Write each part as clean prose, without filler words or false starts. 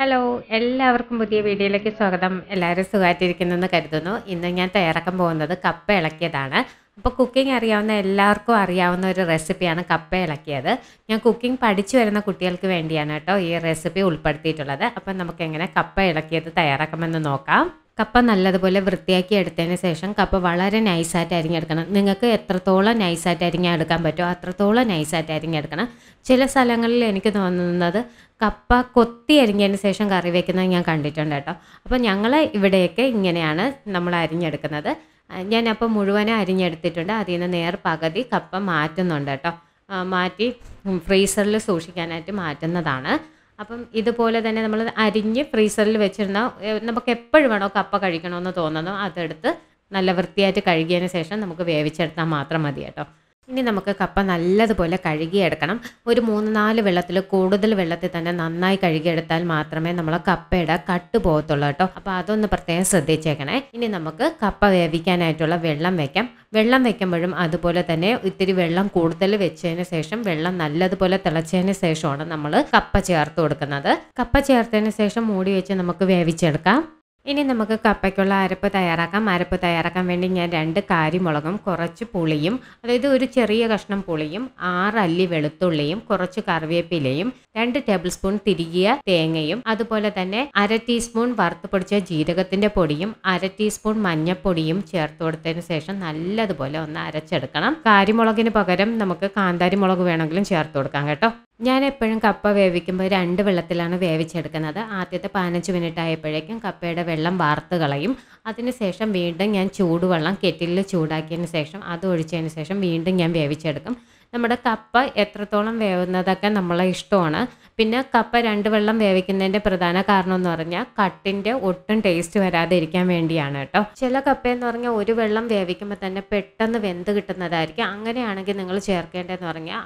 Hello, എല്ലാവർക്കും പുതിയ വീഡിയോയിലേക്ക് സ്വാഗതം. എല്ലാവരും സുഖമായിട്ടിരിക്കുന്നെന്ന് കരുതുന്നു. ഇന്ന് ഞാൻ തയ്യാറാക്കാൻ പോകുന്നത് കപ്പ ഇളക്കിയതാണ്. അപ്പോൾ കുക്കിംഗ് അറിയാവുന്ന എല്ലാവർക്കും അറിയാവുന്ന ഒരു റെസിപ്പിയാണ് കപ്പ ഇളക്കിയത്. ഞാൻ കുക്കിംഗ് പഠിച്ചു വരുന്ന കുട്ടികൾക്ക് വേണ്ടിയാണ് കേട്ടോ ഈ റെസിപ്പി ഉൾപ്പെടുത്തിയിട്ടുള്ളത്. അപ്പം നമുക്കെങ്ങനെ കപ്പ ഇളക്കിയത് തയ്യാറാക്കാമെന്ന് നോക്കാം. കപ്പ നല്ലതുപോലെ വൃത്തിയാക്കി എടുത്തതിന് ശേഷം കപ്പ വളരെ നൈസായിട്ട് അരിഞ്ഞെടുക്കണം. നിങ്ങൾക്ക് എത്രത്തോളം നൈസായിട്ട് അരിഞ്ഞെടുക്കാൻ പറ്റുമോ അത്രത്തോളം നൈസായിട്ട് അരിഞ്ഞെടുക്കണം. ചില സ്ഥലങ്ങളിൽ എനിക്ക് തോന്നുന്നത് കപ്പ കൊത്തി അരിഞ്ഞതിന് ശേഷം കറി വയ്ക്കുന്നത് ഞാൻ കണ്ടിട്ടുണ്ട് കേട്ടോ. അപ്പോൾ ഞങ്ങൾ ഇവിടെയൊക്കെ ഇങ്ങനെയാണ് നമ്മൾ അരിഞ്ഞെടുക്കുന്നത്. ഞാനപ്പോൾ മുഴുവനും അരിഞ്ഞെടുത്തിട്ടുണ്ട്. അതിൽ നിന്ന് നേർ പകുതി കപ്പ മാറ്റുന്നുണ്ട് കേട്ടോ. മാറ്റി ഫ്രീസറിൽ സൂക്ഷിക്കാനായിട്ട് മാറ്റുന്നതാണ്. അപ്പം ഇതുപോലെ തന്നെ നമ്മൾ അരിഞ്ഞ് ഫ്രീസറിൽ വെച്ചിരുന്ന നമുക്ക് എപ്പോഴും വേണോ കപ്പ കഴിക്കണമെന്ന് തോന്നുന്നു അതെടുത്ത് നല്ല വൃത്തിയായിട്ട് കഴുകിയതിന് ശേഷം നമുക്ക് വേവിച്ചെടുത്താൽ മാത്രം മതി കേട്ടോ. ഇനി നമുക്ക് കപ്പ നല്ലതുപോലെ കഴുകിയെടുക്കണം. ഒരു 3-4 വെള്ളത്തിൽ കൂടുതൽ വെള്ളത്തിൽ തന്നെ നന്നായി കഴുകിയെടുത്താൽ മാത്രമേ നമ്മളെ കപ്പയുടെ കട്ട് പോകത്തുള്ളൂ കേട്ടോ. അപ്പോൾ അതൊന്ന് പ്രത്യേകം ശ്രദ്ധിച്ചേക്കണേ. ഇനി നമുക്ക് കപ്പ വേവിക്കാനായിട്ടുള്ള വെള്ളം വെക്കാം. വെള്ളം വെക്കുമ്പോഴും അതുപോലെ തന്നെ ഇത്തിരി വെള്ളം കൂടുതൽ വെച്ചതിന് ശേഷം വെള്ളം നല്ലതുപോലെ തിളച്ചതിന് ശേഷമാണ് നമ്മൾ കപ്പ ചേർത്ത് കൊടുക്കുന്നത്. കപ്പ ചേർത്തതിന് ശേഷം മൂടി വെച്ച് നമുക്ക് വേവിച്ചെടുക്കാം. ഇനി നമുക്ക് കപ്പയ്ക്കുള്ള അരപ്പ് തയ്യാറാക്കാം. അരപ്പ് തയ്യാറാക്കാൻ വേണ്ടി ഞാൻ 2 കാരിമുളകും കുറച്ച് പുളിയും, അതായത് ഒരു ചെറിയ കഷ്ണം പുളിയും 6 അല്ലി വെളുത്തുള്ളിയും കുറച്ച് കറിവേപ്പിലയും 2 ടേബിൾ സ്പൂൺ തിരികിയ തേങ്ങയും അതുപോലെ തന്നെ 1/2 ടീസ്പൂൺ വറുത്ത് പൊടിച്ച ജീരകത്തിൻ്റെ പൊടിയും 1/2 ടീസ്പൂൺ മഞ്ഞൾപ്പൊടിയും ചേർത്ത് കൊടുത്തതിന് ശേഷം നല്ലതുപോലെ ഒന്ന് അരച്ചെടുക്കണം. കാരിമുളകിന് പകരം നമുക്ക് കാന്താരി മുളക് വേണമെങ്കിലും ചേർത്ത് കൊടുക്കാം കേട്ടോ. ഞാൻ എപ്പോഴും കപ്പ വേവിക്കുമ്പോൾ 2 വെള്ളത്തിലാണ് വേവിച്ചെടുക്കുന്നത്. ആദ്യത്തെ 15 മിനിറ്റ് ആയപ്പോഴേക്കും കപ്പയുടെ വെള്ളം വാർത്ത് കളയും. അതിനുശേഷം വീണ്ടും ഞാൻ ചൂടുവെള്ളം കെറ്റിലിൽ ചൂടാക്കിയതിന് ശേഷം അത് ഒഴിച്ചതിന് ശേഷം വീണ്ടും ഞാൻ വേവിച്ചെടുക്കും. നമ്മുടെ കപ്പ എത്രത്തോളം വേവുന്നതൊക്കെ നമ്മളെ ഇഷ്ടമാണ്. പിന്നെ കപ്പ 2 വെള്ളം വേവിക്കുന്നതിൻ്റെ പ്രധാന കാരണം എന്ന് പറഞ്ഞാൽ കട്ടിൻ്റെ ഒട്ടും ടേസ്റ്റ് വരാതെ ഇരിക്കാൻ വേണ്ടിയാണ് കേട്ടോ. ചില കപ്പയെന്ന് പറഞ്ഞാൽ ഒരു വെള്ളം വേവിക്കുമ്പോൾ തന്നെ പെട്ടെന്ന് വെന്ത് കിട്ടുന്നതായിരിക്കും. അങ്ങനെയാണെങ്കിൽ നിങ്ങൾ ചേർക്കേണ്ടതെന്ന് പറഞ്ഞാൽ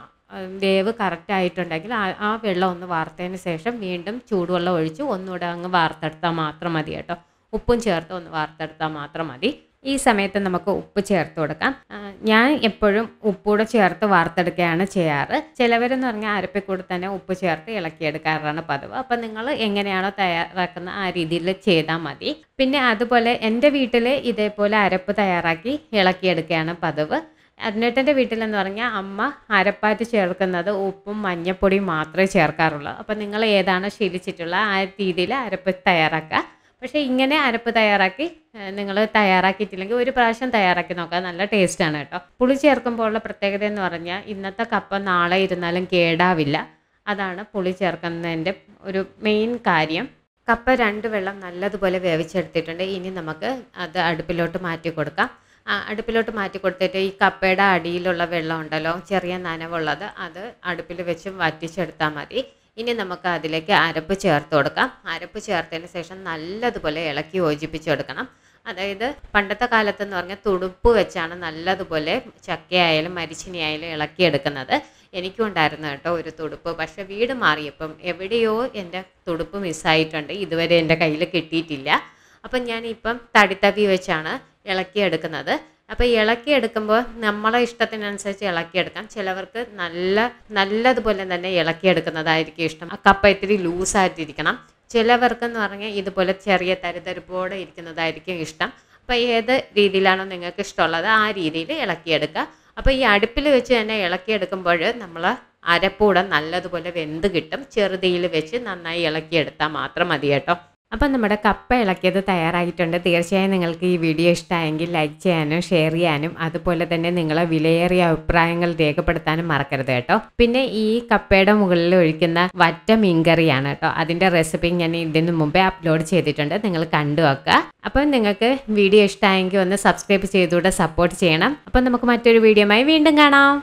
വേവ് കറക്റ്റ് ആയിട്ടുണ്ടെങ്കിൽ ആ വെള്ളം ഒന്ന് വാർത്തതിന് ശേഷം വീണ്ടും ചൂടുവെള്ളം ഒഴിച്ച് ഒന്നുകൂടെ അങ്ങ് വാർത്തെടുത്താൽ മാത്രം മതി കേട്ടോ. ഉപ്പും ചേർത്ത് ഒന്ന് വാർത്തെടുത്താൽ മാത്രം മതി. ഈ സമയത്ത് നമുക്ക് ഉപ്പ് ചേർത്ത് കൊടുക്കാം. ഞാൻ എപ്പോഴും ഉപ്പൂടെ ചേർത്ത് വാർത്തെടുക്കുകയാണ് ചെയ്യാറ്. ചിലവരെന്ന് പറഞ്ഞാൽ അരപ്പിക്കൂടെ തന്നെ ഉപ്പ് ചേർത്ത് ഇളക്കിയെടുക്കാറാണ് പതിവ്. അപ്പം നിങ്ങൾ എങ്ങനെയാണോ തയ്യാറാക്കുന്ന ആ രീതിയിൽ ചെയ്താൽ മതി. പിന്നെ അതുപോലെ എൻ്റെ വീട്ടിൽ ഇതേപോലെ അരപ്പ് തയ്യാറാക്കി ഇളക്കിയെടുക്കുകയാണ് പതിവ്. അരുണേട്ടൻ്റെ വീട്ടിലെന്ന് പറഞ്ഞാൽ അമ്മ അരപ്പാറ്റ് ചേർക്കുന്നത് ഉപ്പും മഞ്ഞൾപ്പൊടിയും മാത്രമേ ചേർക്കാറുള്ളൂ. അപ്പം നിങ്ങൾ ഏതാണോ ശീലിച്ചിട്ടുള്ള ആ രീതിയിൽ അരപ്പ് തയ്യാറാക്കുക. പക്ഷേ ഇങ്ങനെ അരപ്പ് തയ്യാറാക്കി നിങ്ങൾ തയ്യാറാക്കിയിട്ടില്ലെങ്കിൽ ഒരു പ്രാവശ്യം തയ്യാറാക്കി നോക്കുക. നല്ല ടേസ്റ്റാണ് കേട്ടോ. പുളി ചേർക്കുമ്പോഴുള്ള പ്രത്യേകത എന്ന് പറഞ്ഞാൽ ഇന്നത്തെ കപ്പ നാളെ ഇരുന്നാലും കേടാവില്ല. അതാണ് പുളി ചേർക്കുന്നതിൻ്റെ ഒരു മെയിൻ കാര്യം. കപ്പ 2 വെള്ളം നല്ലതുപോലെ വേവിച്ചെടുത്തിട്ടുണ്ട്. ഇനി നമുക്ക് അത് അടുപ്പിലോട്ട് മാറ്റി കൊടുക്കാം. അടുപ്പിലോട്ട് മാറ്റി കൊടുത്തിട്ട് ഈ കപ്പയുടെ അടിയിലുള്ള വെള്ളം ഉണ്ടല്ലോ, ചെറിയ നനവുള്ളത്, അത് അടുപ്പിൽ വെച്ച് വറ്റിച്ചെടുത്താൽ മതി. ഇനി നമുക്ക് അതിലേക്ക് അരപ്പ് ചേർത്ത് കൊടുക്കാം. അരപ്പ് ചേർത്തതിന് ശേഷം നല്ലതുപോലെ ഇളക്കി യോജിപ്പിച്ചെടുക്കണം. അതായത് പണ്ടത്തെ കാലത്തെന്ന് പറഞ്ഞാൽ തുടുപ്പ് വെച്ചാണ് നല്ലതുപോലെ ചക്കയായാലും മരിച്ചിനിയായാലും ഇളക്കിയെടുക്കുന്നത്. എനിക്കും ഉണ്ടായിരുന്നു കേട്ടോ ഒരു തുടുപ്പ്. പക്ഷേ വീട് മാറിയപ്പം എവിടെയോ എൻ്റെ തുടുപ്പ് മിസ്സായിട്ടുണ്ട്. ഇതുവരെ എൻ്റെ കയ്യിൽ കിട്ടിയിട്ടില്ല. അപ്പം ഞാനിപ്പം തടിത്തവി വെച്ചാണ് ഇളക്കിയെടുക്കുന്നത്. അപ്പോൾ ഇളക്കിയെടുക്കുമ്പോൾ നമ്മളെ ഇഷ്ടത്തിനനുസരിച്ച് ഇളക്കിയെടുക്കാം. ചിലവർക്ക് നല്ലതുപോലെ തന്നെ ഇളക്കിയെടുക്കുന്നതായിരിക്കും ഇഷ്ടം. കപ്പ ഇത്തിരി ലൂസായിട്ടിരിക്കണം. ചിലവർക്കെന്ന് പറഞ്ഞാൽ ഇതുപോലെ ചെറിയ തരിതരിപ്പോടെ ഇരിക്കുന്നതായിരിക്കും ഇഷ്ടം. അപ്പോൾ ഏത് രീതിയിലാണോ നിങ്ങൾക്ക് ഇഷ്ടമുള്ളത് ആ രീതിയിൽ ഇളക്കിയെടുക്കുക. അപ്പോൾ ഈ അടുപ്പിൽ വെച്ച് തന്നെ ഇളക്കിയെടുക്കുമ്പോൾ നമ്മൾ അരപ്പൂടെ നല്ലതുപോലെ വെന്ത് കിട്ടും. ചെറുതീയിൽ വെച്ച് നന്നായി ഇളക്കിയെടുത്താൽ മാത്രം മതി കേട്ടോ. അപ്പം നമ്മുടെ കപ്പ ഇളക്കിയത് തയ്യാറായിട്ടുണ്ട്. തീർച്ചയായും നിങ്ങൾക്ക് ഈ വീഡിയോ ഇഷ്ടമായെങ്കിൽ ലൈക്ക് ചെയ്യാനും ഷെയർ ചെയ്യാനും അതുപോലെ തന്നെ നിങ്ങളെ വിലയേറിയ അഭിപ്രായങ്ങൾ രേഖപ്പെടുത്താനും മറക്കരുത് കേട്ടോ. പിന്നെ ഈ കപ്പയുടെ മുകളിൽ ഒഴിക്കുന്ന വറ്റ മീൻകറിയാണ് കേട്ടോ. അതിൻ്റെ റെസിപ്പി ഞാൻ ഇതിന് മുമ്പേ അപ്ലോഡ് ചെയ്തിട്ടുണ്ട്. നിങ്ങൾ കണ്ടു വെക്കുക. അപ്പം നിങ്ങൾക്ക് വീഡിയോ ഇഷ്ടമായെങ്കിൽ ഒന്ന് സബ്സ്ക്രൈബ് ചെയ്തുകൂടെ സപ്പോർട്ട് ചെയ്യണം. അപ്പം നമുക്ക് മറ്റൊരു വീഡിയോയുമായി വീണ്ടും കാണാം.